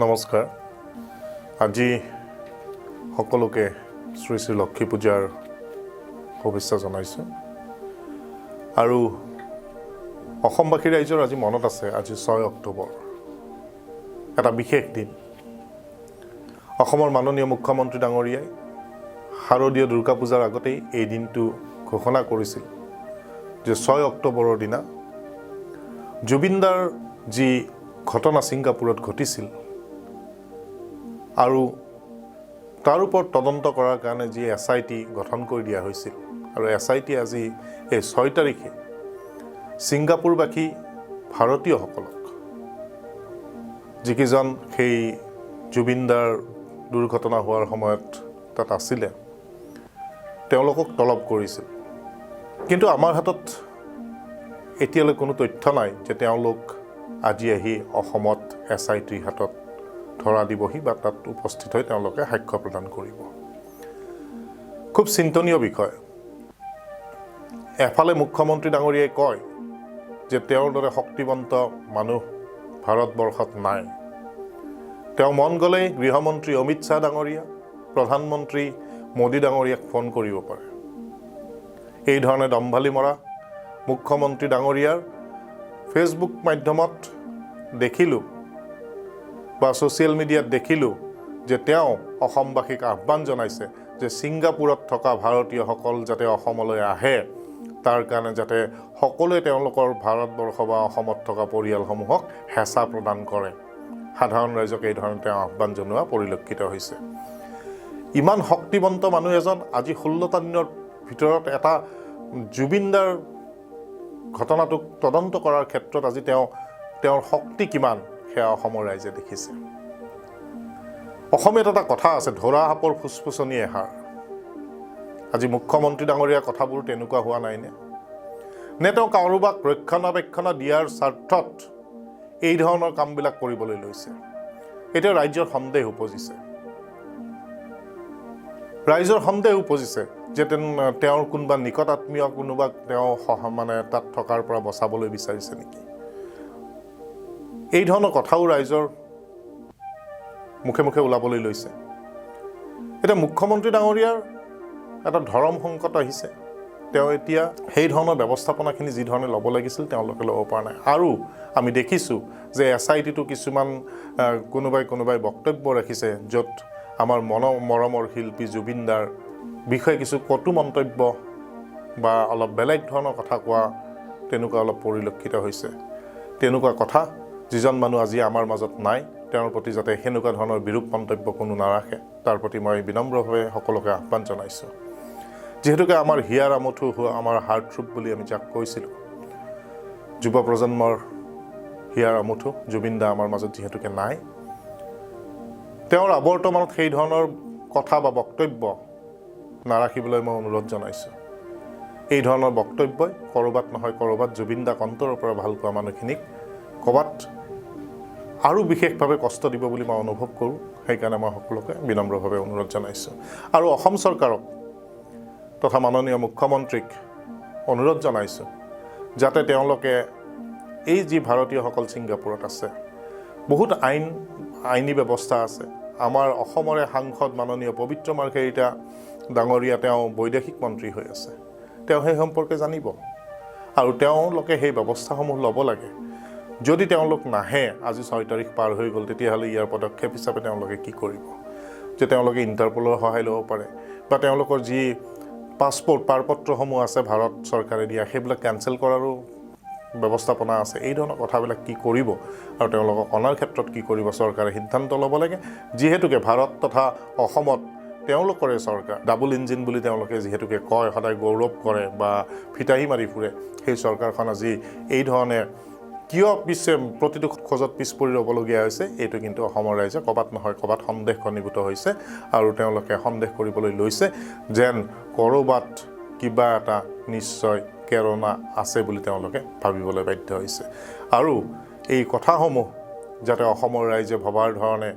নমস্কাৰ আজি সকলোকে শ্ৰী শ্ৰী লক্ষ্মী পূজাৰ শুভেচ্ছা জনাইছোঁ আৰু অসমবাসী ৰাইজৰ আজি মনত আছে আজি 6 অক্টোবৰ এটা বিশেষ দিন অসমৰ মাননীয় মুখ্যমন্ত্ৰী ডাঙৰীয়াই শাৰদীয় দুৰ্গা পূজাৰ আগতেই এই দিনটো ঘোষণা কৰিছিল যে 6 অক্টোবৰৰ দিনা জুবিনদাৰ যি ঘটনা ছিংগাপুৰত ঘটিছিল আৰু তাৰ ওপৰত তদন্ত কৰাৰ কাৰণে যি SIT গঠন কৰি দিয়া হৈছিল আৰু SIT আজি এই 6 তাৰিখে ছিংগাপুৰবাসী ভাৰতীয়সকলক যিকেইজন সেই জুবিনদাৰ দুৰ্ঘটনা হোৱাৰ সময়ত তাত আছিলে তেওঁলোকক তলব কৰিছিল কিন্তু আমাৰ হাতত এতিয়ালৈ কোনো তথ্য নাই যে তেওঁলোক আজি আহি অসমত SITৰ হাতত ধৰা দিবহি বা তাত উপস্থিত হৈ তেওঁলোকে সাক্ষ্য প্ৰদান কৰিব খুব চিন্তনীয় বিষয় এফালে মুখ্যমন্ত্ৰী ডাঙৰীয়াই কয় যে তেওঁৰ দৰে শক্তিবন্ত মানুহ ভাৰতবৰ্ষত নাই তেওঁ মন গ'লেই গৃহমন্ত্ৰী অমিত শ্বাহ ডাঙৰীয়া প্ৰধানমন্ত্ৰী মোদী ডাঙৰীয়াক ফোন কৰিব পাৰে এই ধৰণে দম্ভালি মৰা মুখ্যমন্ত্ৰী ডাঙৰীয়াৰ ফেচবুক মাধ্যমত দেখিলোঁ বা ছ'চিয়েল মিডিয়াত দেখিলোঁ যে তেওঁ অসমবাসীক আহ্বান জনাইছে যে ছিংগাপুৰত থকা ভাৰতীয়সকল যাতে অসমলৈ আহে তাৰ কাৰণে যাতে সকলোৱে তেওঁলোকৰ ভাৰতবৰ্ষ বা অসমত থকা পৰিয়ালসমূহক হেঁচা প্ৰদান কৰে সাধাৰণ ৰাইজক এই ধৰণে তেওঁ আহ্বান জনোৱা পৰিলক্ষিত হৈছে ইমান শক্তিবন্ত মানুহ এজন আজি 16টা দিনৰ ভিতৰত এটা জুবিনদাৰ ঘটনাটোক তদন্ত কৰাৰ ক্ষেত্ৰত আজি তেওঁৰ শক্তি কিমান সেয়া অসমৰ ৰাইজে দেখিছে অসমীয়াত এটা কথা আছে ধৰা সাপৰ ফুচফুচনি এষাৰ আজি মুখ্যমন্ত্ৰী ডাঙৰীয়া কথাবোৰ তেনেকুৱা হোৱা নাইনে নে তেওঁ কাৰোবাক ৰক্ষণাবেক্ষণা দিয়াৰ স্বাৰ্থত এই ধৰণৰ কামবিলাক কৰিবলৈ লৈছে এতিয়া ৰাইজৰ সন্দেহ উপজিছে যে তেওঁৰ কোনোবা নিকট আত্মীয় কোনোবাক তেওঁ তাত থকাৰ পৰা বচাবলৈ বিচাৰিছে নেকি এই ধৰণৰ কথাও ৰাইজৰ মুখে মুখে ওলাবলৈ লৈছে এতিয়া মুখ্যমন্ত্ৰী ডাঙৰীয়াৰ এটা ধৰম সংকট আহিছে তেওঁ এতিয়া সেই ধৰণৰ ব্যৱস্থাপনাখিনি যি ধৰণে ল'ব লাগিছিল তেওঁলোকে ল'ব পৰা নাই আৰু আমি দেখিছোঁ যে SITটো কিছুমান কোনোবাই বক্তব্য ৰাখিছে য'ত আমাৰ মৰমৰ শিল্পী জুবিনদাৰ বিষয়ে কিছু কটু মন্তব্য বা অলপ বেলেগ ধৰণৰ কথা কোৱা তেনেকুৱা অলপ পৰিলক্ষিত হৈছে তেনেকুৱা কথা যিজন মানুহ আজি আমাৰ মাজত নাই তেওঁৰ প্ৰতি যাতে সেনেকুৱা ধৰণৰ বিৰূপ মন্তব্য কোনো নাৰাখে তাৰ প্ৰতি মই বিনম্ৰভাৱে সকলোকে আহ্বান জনাইছোঁ যিহেতুকে আমাৰ হিয়াৰ আমঠু হোৱা আমাৰ হাৰ্টথ্ৰব বুলি আমি যাক কৈছিলোঁ যুৱ প্ৰজন্মৰ হিয়াৰ আমঠু জুবিনদা আমাৰ মাজত যিহেতুকে নাই তেওঁৰ আৱৰ্তমানত সেই ধৰণৰ কথা বা বক্তব্য নাৰাখিবলৈ মই অনুৰোধ জনাইছোঁ এই ধৰণৰ বক্তব্যই ক'ৰবাত নহয় ক'ৰবাত জুবিনদাক অন্তৰৰ পৰা ভাল পোৱা মানুহখিনিক ক'ৰবাত আৰু বিশেষভাৱে কষ্ট দিব বুলি মই অনুভৱ কৰোঁ সেইকাৰণে মই সকলোকে বিনম্ৰভাৱে অনুৰোধ জনাইছোঁ আৰু অসম চৰকাৰক তথা মাননীয় মুখ্যমন্ত্ৰীক অনুৰোধ জনাইছোঁ যাতে তেওঁলোকে এই যি ভাৰতীয়সকল ছিংগাপুৰত আছে বহুত আইনী ব্যৱস্থা আছে আমাৰ অসমৰে সাংসদ মাননীয় পবিত্ৰ মাৰ্ঘেৰিটা ডাঙৰীয়া তেওঁ বৈদেশিক মন্ত্ৰী হৈ আছে তেওঁ সেই সম্পৰ্কে জানিব আৰু তেওঁলোকে সেই ব্যৱস্থাসমূহ ল'ব লাগে যদি তেওঁলোক নাহে আজি 6 তাৰিখ পাৰ হৈ গ'ল তেতিয়াহ'লে ইয়াৰ পদক্ষেপ হিচাপে তেওঁলোকে কি কৰিব যে তেওঁলোকে ইণ্টাৰপলৰ সহায় ল'ব পাৰে বা তেওঁলোকৰ যি পাৰপত্ৰসমূহ আছে ভাৰত চৰকাৰে দিয়া সেইবিলাক কেঞ্চেল কৰাৰো ব্যৱস্থাপনা আছে এই ধৰণৰ কথাবিলাক কি কৰিব আৰু তেওঁলোকক অনাৰ ক্ষেত্ৰত কি কৰিব চৰকাৰে সিদ্ধান্ত ল'ব লাগে যিহেতুকে ভাৰত তথা অসমত তেওঁলোকৰে চৰকাৰ ডাবল ইঞ্জিন বুলি তেওঁলোকে যিহেতুকে কয় সদায় গৌৰৱ কৰে বা ফিতাহী মাৰি ফুৰে সেই চৰকাৰখন আজি এই ধৰণে কিয় প্ৰতিটো খোজত পিছ পৰি ৰ'বলগীয়া হৈছে এইটো কিন্তু অসমৰ ৰাইজে ক'ৰবাত নহয় ক'ৰবাত সন্দেহ ঘনীভূত হৈছে আৰু তেওঁলোকে সন্দেহ কৰিবলৈ লৈছে যেন ক'ৰবাত কিবা এটা নিশ্চয় কেৰনা আছে বুলি তেওঁলোকে ভাবিবলৈ বাধ্য হৈছে আৰু এই কথাসমূহ যাতে অসমৰ ৰাইজে ভবাৰ ধৰণে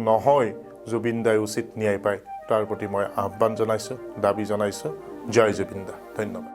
নহয় জুবিনদাই উচিত ন্যায় পায় তাৰ প্ৰতি মই আহ্বান জনাইছোঁ দাবী জনাইছোঁ জয় জুবিনদা ধন্যবাদ